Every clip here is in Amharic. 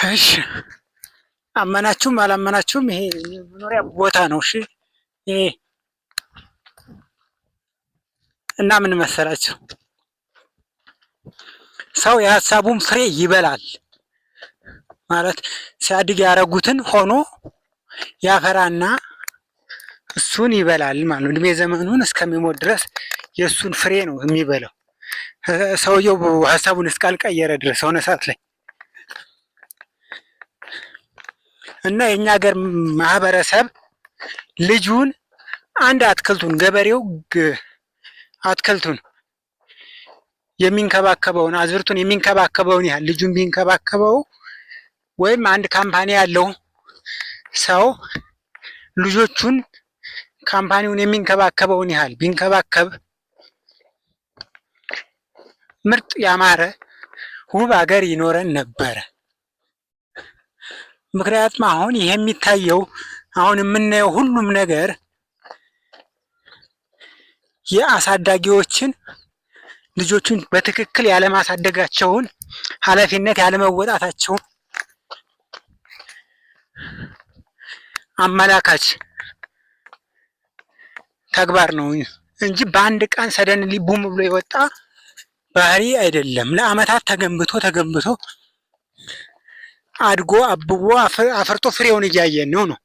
እሺ አመናችሁም አላመናችሁም ይሄ መኖሪያ ቦታ ነው። እሺ ይሄ እና ምን መሰላችሁ ሰው የሀሳቡን ፍሬ ይበላል ማለት ሲያድግ ያረጉትን ሆኖ ያፈራና እሱን ይበላል ማለት ነው። እድሜ ዘመኑን እስከሚሞት ድረስ የእሱን ፍሬ ነው የሚበላው ሰውየው ሀሳቡን እስካልቀየረ ድረስ ሆነ ሰዓት ላይ እና የኛ ሀገር ማህበረሰብ ልጁን አንድ አትክልቱን ገበሬው አትክልቱን የሚንከባከበውን አዝርቱን የሚንከባከበውን ያህል ልጁን ቢንከባከበው ወይም አንድ ካምፓኒ ያለው ሰው ልጆቹን ካምፓኒውን የሚንከባከበውን ያህል ቢንከባከብ ምርጥ ያማረ ውብ ሀገር ይኖረን ነበረ። ምክንያቱም አሁን ይሄ የሚታየው አሁን የምናየው ሁሉም ነገር የአሳዳጊዎችን ልጆቹን በትክክል ያለማሳደጋቸውን ኃላፊነት ያለመወጣታቸውን አመላካች ተግባር ነው እንጂ በአንድ ቀን ሰደንሊ ቡም ብሎ የወጣ ባህሪ አይደለም። ለአመታት ተገንብቶ አድጎ አብቦ አፍርቶ ፍሬውን እያየን ነው።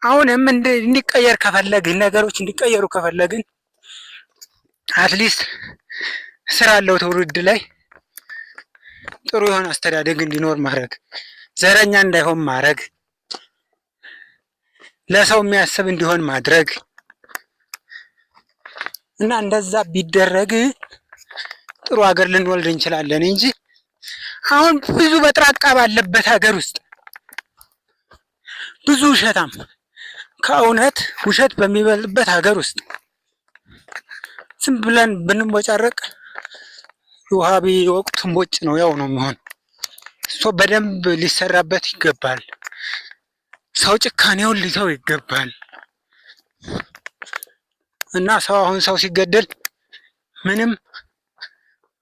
አሁንም እንዲቀየር ከፈለግን ነገሮች እንዲቀየሩ ከፈለግን አትሊስት ስራ ያለው ትውልድ ላይ ጥሩ የሆነ አስተዳደግ እንዲኖር ማድረግ፣ ዘረኛ እንዳይሆን ማድረግ፣ ለሰው የሚያስብ እንዲሆን ማድረግ እና እንደዛ ቢደረግ ጥሩ ሀገር ልንወልድ እንችላለን እንጂ አሁን ብዙ በጥራቃ ባለበት ሀገር ውስጥ ብዙ ውሸታም ከእውነት ውሸት በሚበልጥበት ሀገር ውስጥ ዝም ብለን ብንቦጫረቅ ውሃቢ ወቅት እምቦጭ ነው ያው ነው የሚሆን። እሱ በደንብ ሊሰራበት ይገባል። ሰው ጭካኔውን ሊተው ይገባል። እና ሰው አሁን ሰው ሲገደል ምንም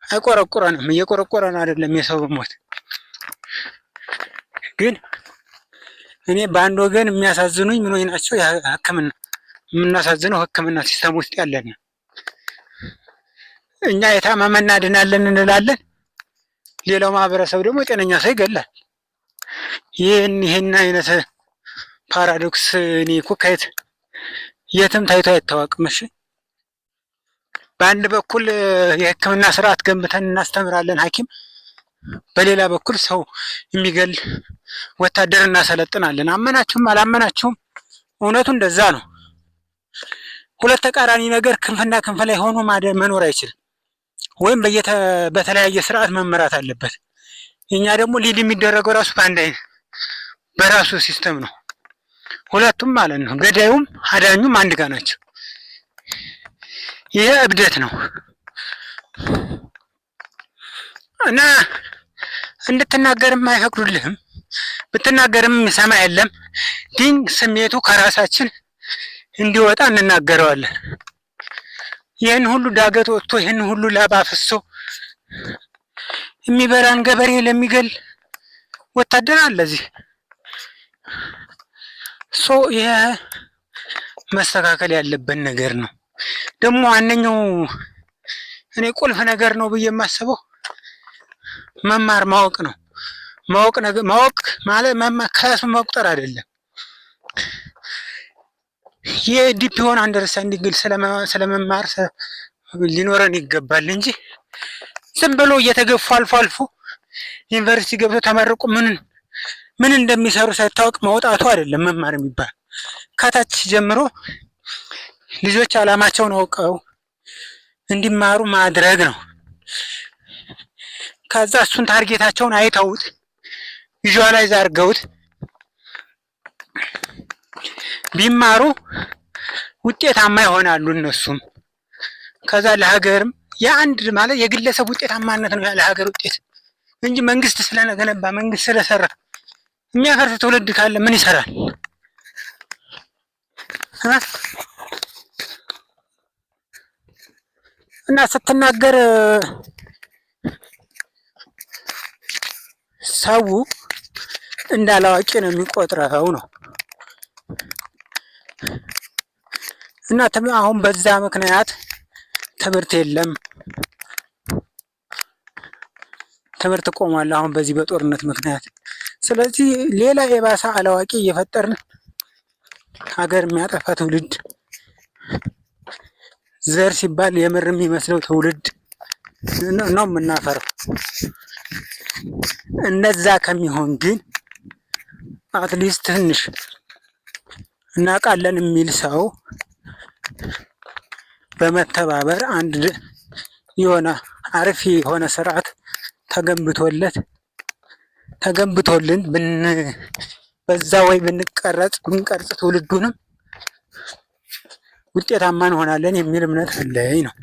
አይቆረቆረንም፣ እየቆረቆረን አይደለም የሰው ሞት። ግን እኔ በአንድ ወገን የሚያሳዝኑኝ ምኖች ናቸው ሕክምና የምናሳዝነው ሕክምና ሲስተም ውስጥ ያለን እኛ የታመመ እናድናለን እንላለን፣ ሌላው ማህበረሰብ ደግሞ ጤነኛ ሰው ይገላል። ይህን አይነት ፓራዶክስ እኔ እኮ ከየት የትም ታይቶ አይታወቅም። እሺ በአንድ በኩል የህክምና ስርዓት ገንብተን እናስተምራለን ሐኪም፣ በሌላ በኩል ሰው የሚገል ወታደር እናሰለጥናለን። አመናችሁም አላመናችሁም እውነቱ እንደዛ ነው። ሁለት ተቃራኒ ነገር ክንፍና ክንፍ ላይ ሆኖ መኖር አይችልም። ወይም በተለያየ ስርዓት መመራት አለበት። እኛ ደግሞ ሊድ የሚደረገው ራሱ በአንድ አይነት በራሱ ሲስተም ነው። ሁለቱም ማለት ነው፣ ገዳዩም አዳኙም አንድ ጋር ናቸው። ይሄ እብደት ነው እና እንድትናገርም አይፈቅዱልህም። ብትናገርም ሰማ የለም። ግን ስሜቱ ከራሳችን እንዲወጣ እንናገረዋለን። ይህን ሁሉ ዳገት ወጥቶ ይህን ሁሉ ላብ አፍሶ የሚበላን ገበሬ ለሚገል ወታደር አለ እዚህ። ይሄ መስተካከል ያለበት ነገር ነው። ደግሞ ዋነኛው እኔ ቁልፍ ነገር ነው ብዬ የማስበው መማር ማወቅ ነው። ማወቅ ማለት ክላስ መቁጠር አይደለም። የዲፕ የሆነ አንደርስታንዲንግ ስለመማር ሊኖረን ይገባል እንጂ ዝም ብሎ እየተገፉ አልፎ አልፎ ዩኒቨርሲቲ ገብቶ ተመርቆ ምን እንደሚሰሩ ሳይታወቅ መውጣቱ አይደለም መማር የሚባል። ከታች ጀምሮ ልጆች ዓላማቸውን አውቀው እንዲማሩ ማድረግ ነው። ከዛ እሱን ታርጌታቸውን አይተውት ቪዥዋላይዝ አድርገውት ቢማሩ ውጤታማ ይሆናሉ እነሱም። ከዛ ለሀገርም የአንድ ማለት የግለሰብ ውጤታማነት ነው ለሀገር ውጤት እንጂ መንግስት ስለገነባ መንግስት ስለሰራ የሚያፈርስ ትውልድ ካለ ምን ይሰራል? እና ስትናገር ሰው እንዳላዋቂ ነው የሚቆጥረው ነው። እና አሁን በዛ ምክንያት ትምህርት የለም፣ ትምህርት ቆሟል አሁን በዚህ በጦርነት ምክንያት። ስለዚህ ሌላ የባሰ አላዋቂ እየፈጠርን ሀገር የሚያጠፋ ትውልድ፣ ዘር ሲባል የምር የሚመስለው ትውልድ ነው የምናፈረው። እነዛ ከሚሆን ግን አትሊስት ትንሽ እናውቃለን የሚል ሰው በመተባበር አንድ የሆነ አሪፍ የሆነ ስርዓት ተገንብቶልን በዛ ወይ ብንቀርጽ ትውልዱንም ውጤታማ እንሆናለን የሚል እምነት አለኝ ነው።